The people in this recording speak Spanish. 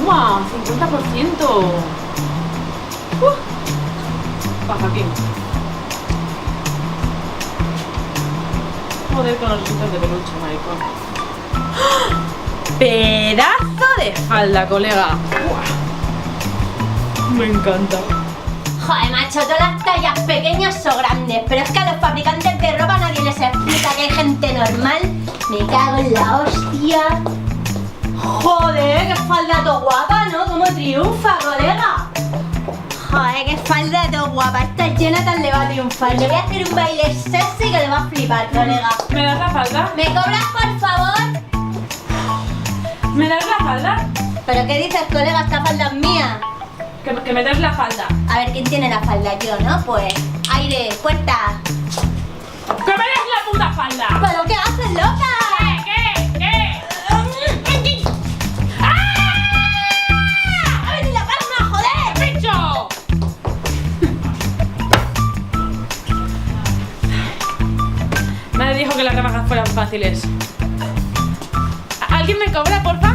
Toma, 50%. Baja aquí. Joder con los ositos de peluche, maricón. ¡Ah! Pedazo de falda, colega. ¡Buah! Me encanta. Joder, macho, todas las tallas pequeñas son grandes, pero es que a los fabricantes de ropa nadie les explica que hay gente normal. Me cago en la hostia. Joder, qué falda todo guapa, ¿no? ¿Cómo triunfa, colega? Joder, qué falda todo guapa. Esta Jonathan le va a triunfar. Le voy a hacer un baile sexy que le va a flipar, colega. ¿Me das la falda? ¿Me cobras, por favor? ¿Me das la falda? ¿Pero qué dices, colega? Esta falda es mía. Que me das la falda. A ver, ¿quién tiene la falda? Yo, ¿no? Pues, aire, puerta. ¡Que me des la puta falda! ¿Pero qué haces, loca? ¿Qué? ¡Ah! ¡Ha venido la palma, joder! ¡Bicho! Nadie dijo que las rebajas fueran fáciles. ¿Alguien me cobra, porfa?